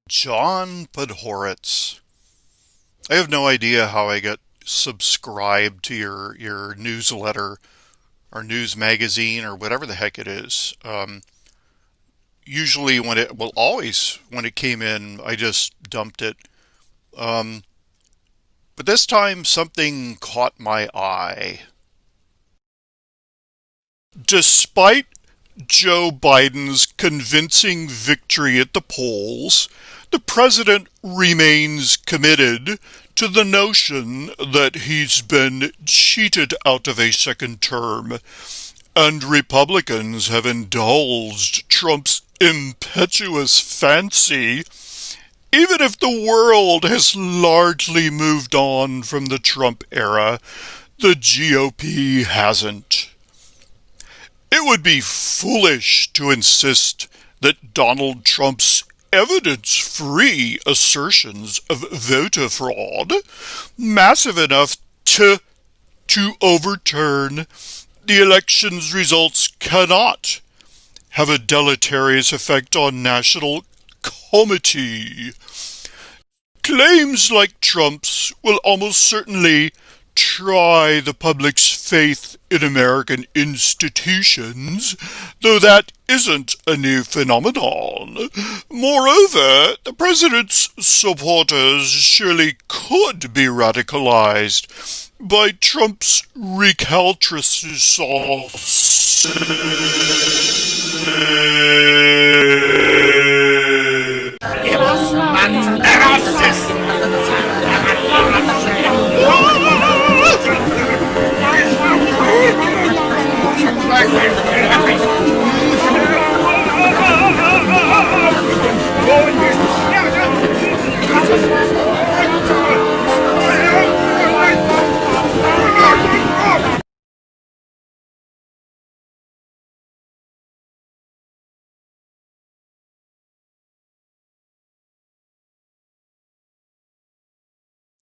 John Podhoretz. I have no idea how I got subscribed to your newsletter or news magazine or whatever the heck it is. Usually always when it came in, I just dumped it. Um, but this time something caught my eye. Despite Joe Biden's convincing victory at the polls, the president remains committed to the notion that he's been cheated out of a second term, and Republicans have indulged Trump's impetuous fancy, even if the world has largely moved on from the Trump era. The GOP hasn't. It would be foolish to insist that Donald Trump's evidence-free assertions of voter fraud, massive enough to overturn the election's results, cannot have a deleterious effect on national comity. Claims like Trump's will almost certainly try the public's faith in American institutions, though that isn't a new phenomenon. Moreover, the president's supporters surely could be radicalized by Trump's recalcitrance.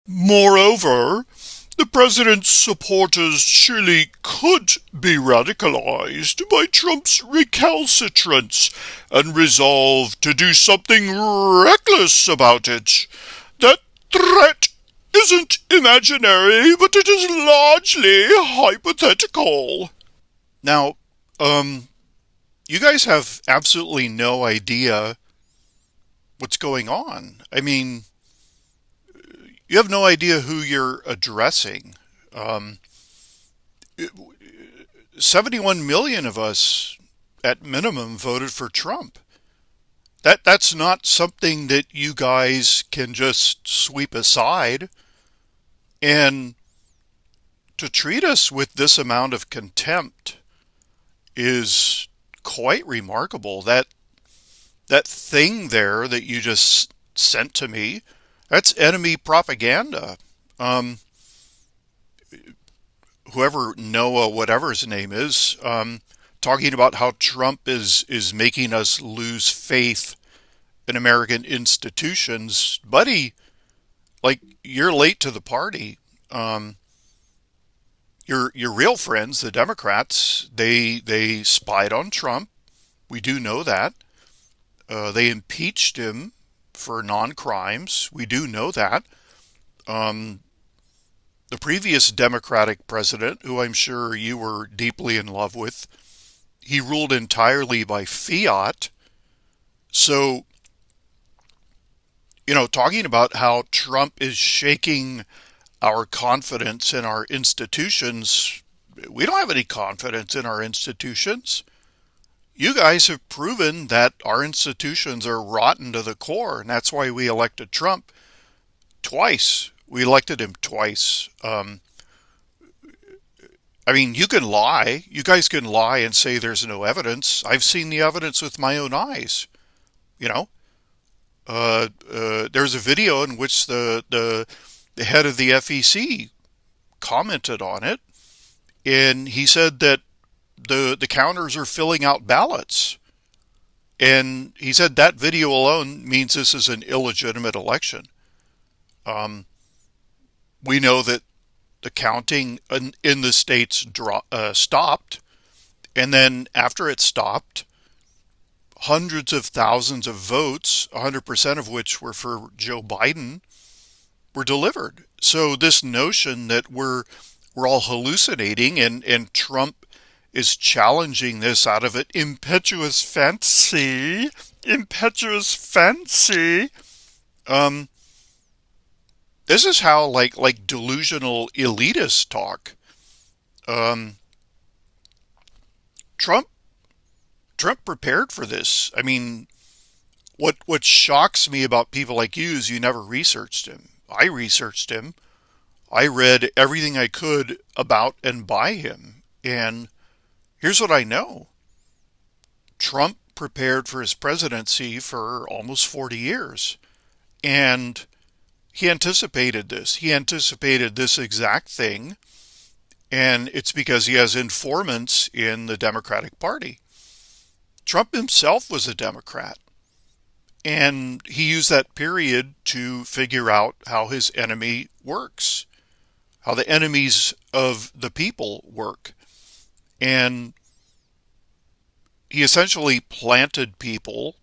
Moreover, the president's supporters surely could be radicalized by Trump's recalcitrance and resolve to do something reckless about it. That threat isn't imaginary, but it is largely hypothetical. Now, you guys have absolutely no idea what's going on. I mean, you have no idea who you're addressing. 71 million of us, at minimum, voted for Trump. That's not something that you guys can just sweep aside. And to treat us with this amount of contempt is quite remarkable. That thing there that you just sent to me, that's enemy propaganda. Whoever Noah, whatever his name is, talking about how Trump is making us lose faith in American institutions. Buddy, like, you're late to the party. Your real friends, the Democrats, they spied on Trump. We do know that. They impeached him for non-crimes. We do know that. The previous Democratic president, who I'm sure you were deeply in love with, he ruled entirely by fiat. So, talking about how Trump is shaking our confidence in our institutions, we don't have any confidence in our institutions. You guys have proven that our institutions are rotten to the core, and that's why we elected Trump twice. We elected him twice. You can lie. You guys can lie and say there's no evidence. I've seen the evidence with my own eyes. There's a video in which the head of the FEC commented on it, and he said that the counters are filling out ballots. And he said that video alone means this is an illegitimate election. We know that the counting in the states stopped, and then after it stopped, hundreds of thousands of votes, 100% of which were for Joe Biden, were delivered. So this notion that we're all hallucinating, and Trump is challenging this out of an impetuous fancy. Um, this is how like delusional elitists talk. Um, Trump Trump prepared for this. I mean, what shocks me about people like you is you never researched him. I researched him. I read everything I could about and by him. And here's what I know. Trump prepared for his presidency for almost 40 years. And he anticipated this. He anticipated this exact thing. And it's because he has informants in the Democratic Party. Trump himself was a Democrat. And he used that period to figure out how his enemy works, how the enemies of the people work. And he essentially planted people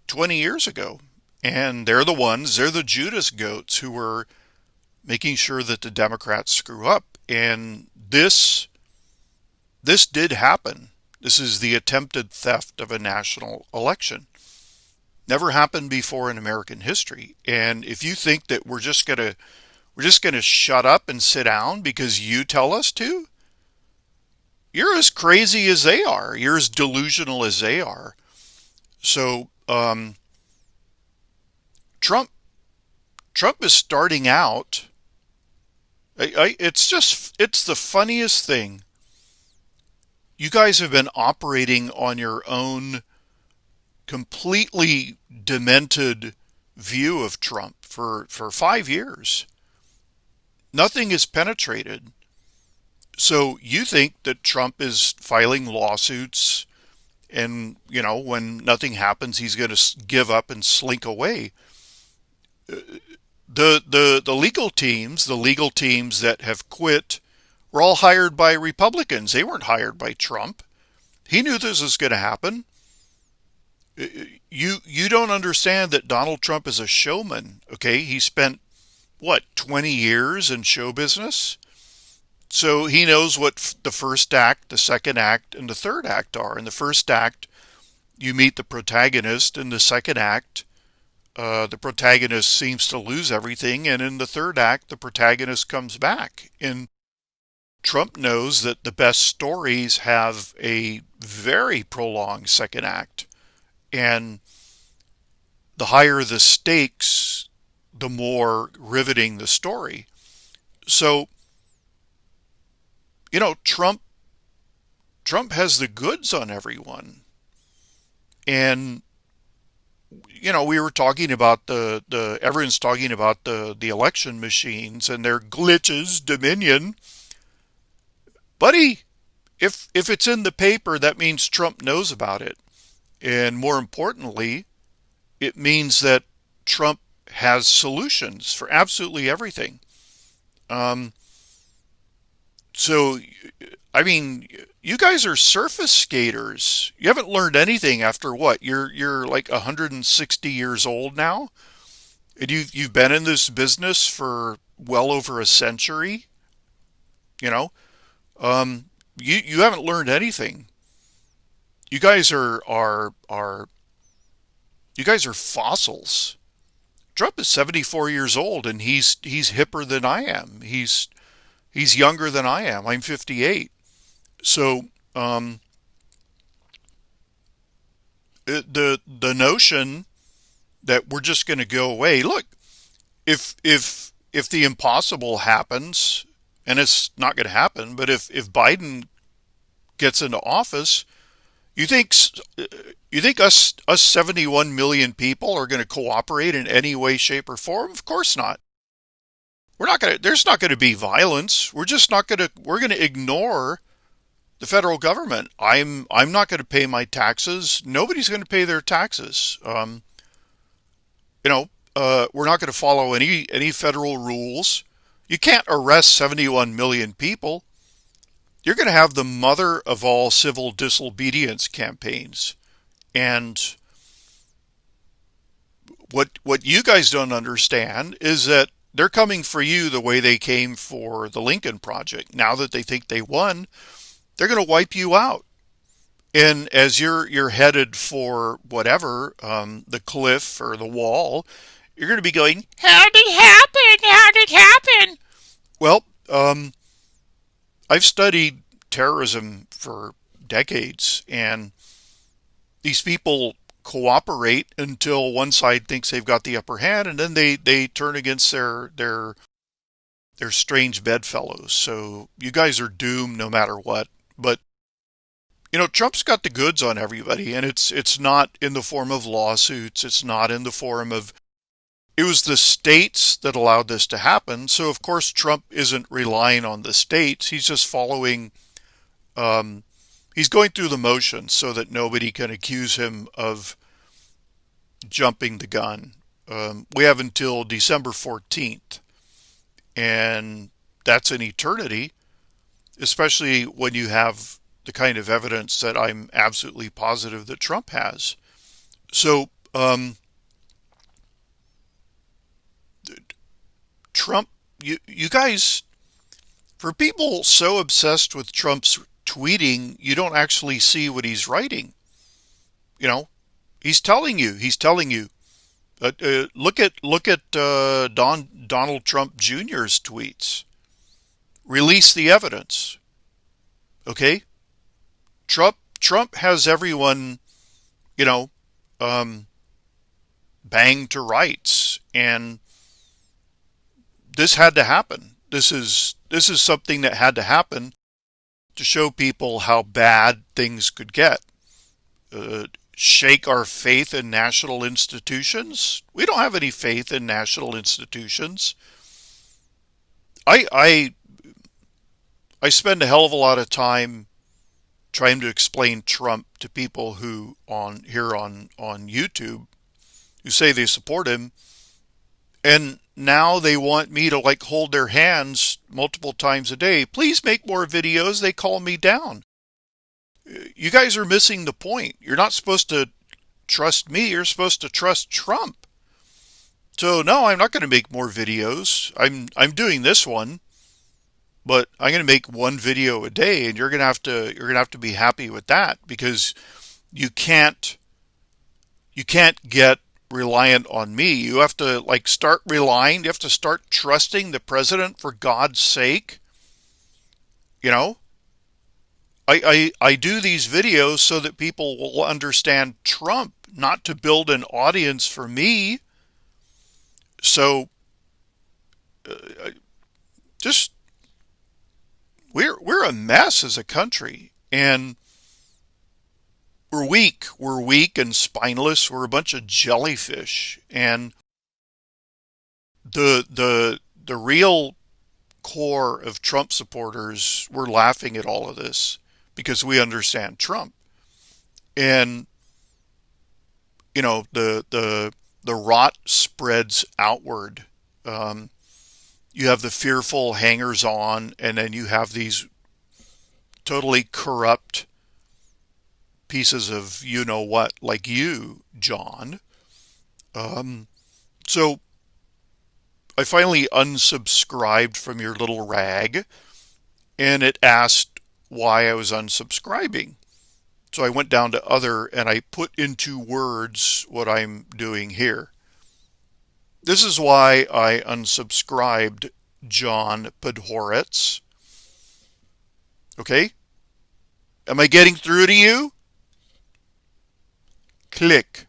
20 years ago. And they're the Judas goats who were making sure that the Democrats screw up. And this did happen. This is the attempted theft of a national election. Never happened before in American history. And if you think that we're just gonna shut up and sit down because you tell us to, you're as crazy as they are. You're as delusional as they are. So Trump Trump is starting out. It's the funniest thing. You guys have been operating on your own completely demented view of Trump for 5 years. Nothing is penetrated. So you think that Trump is filing lawsuits and, when nothing happens, he's going to give up and slink away. The legal teams that have quit were all hired by Republicans. They weren't hired by Trump. He knew this was going to happen. You don't understand that Donald Trump is a showman, okay? He spent, 20 years in show business? So he knows what the first act, the second act, and the third act are. In the first act, you meet the protagonist. In the second act, the protagonist seems to lose everything. And in the third act, the protagonist comes back. And Trump knows that the best stories have a very prolonged second act. And the higher the stakes, the more riveting the story. So, Trump has the goods on everyone. And, we were talking about everyone's talking about the election machines and their glitches, Dominion. Buddy, if it's in the paper, that means Trump knows about it. And more importantly, it means that Trump has solutions for absolutely everything. So, I mean, you guys are surface skaters. You haven't learned anything after what? You're like 160 years old now, and you've been in this business for well over a century. You know, you haven't learned anything. You guys are you guys are fossils. Trump is 74 years old, and he's hipper than I am. He's younger than I am. I'm 58. So the notion that we're just going to go away. Look, if the impossible happens, and it's not going to happen, but if Biden gets into office, you think us 71 million people are going to cooperate in any way, shape, or form? Of course not. We're not going to. There's not going to be violence. We're just not going to. We're going to ignore the federal government. I'm not going to pay my taxes. Nobody's going to pay their taxes. We're not going to follow any federal rules. You can't arrest 71 million people. You're going to have the mother of all civil disobedience campaigns. And what you guys don't understand is that they're coming for you the way they came for the Lincoln Project. Now that they think they won, they're going to wipe you out. And as you're headed for whatever, the cliff or the wall, you're going to be going, "How did it happen? How did it happen?" Well, I've studied terrorism for decades, and these people cooperate until one side thinks they've got the upper hand, and then they turn against their strange bedfellows. So you guys are doomed no matter what. But Trump's got the goods on everybody, and it's not in the form of lawsuits. It's not in the form of. It was the states that allowed this to happen. So of course Trump isn't relying on the states. He's just following. He's going through the motions so that nobody can accuse him of jumping the gun. We have until December 14th, and that's an eternity, especially when you have the kind of evidence that I'm absolutely positive that Trump has. So, Trump, you guys, for people so obsessed with Trump's tweeting, you don't actually see what he's writing. He's telling you. Look at Donald Trump Jr.'s tweets. Release the evidence. Okay, Trump has everyone, you know, um, banged to rights, and this had to happen. This is something that had to happen to show people how bad things could get. Shake our faith in national institutions. We don't have any faith in national institutions. I I spend a hell of a lot of time trying to explain Trump to people who on here on YouTube who say they support him, and now they want me to like hold their hands multiple times a day. Please make more videos. They call me down. You guys are missing the point. You're not supposed to trust me. You're supposed to trust Trump. So no, I'm not going to make more videos. I'm doing this one, but I'm going to make one video a day, and you're going to have to be happy with that, because you can't get reliant on me. You have to like start relying. You have to start trusting the president, for God's sake. You know, I do these videos so that people will understand Trump, not to build an audience for me. So just we're a mess as a country, and we're weak. We're weak and spineless. We're a bunch of jellyfish, and the real core of Trump supporters were laughing at all of this because we understand Trump. And the rot spreads outward. You have the fearful hangers on, and then you have these totally corrupt pieces of you know what, like you, John. So I finally unsubscribed from your little rag, and it asked why I was unsubscribing. So I went down to other, and I put into words what I'm doing here. This is why I unsubscribed John Podhoretz. Okay? Am I getting through to you? Click.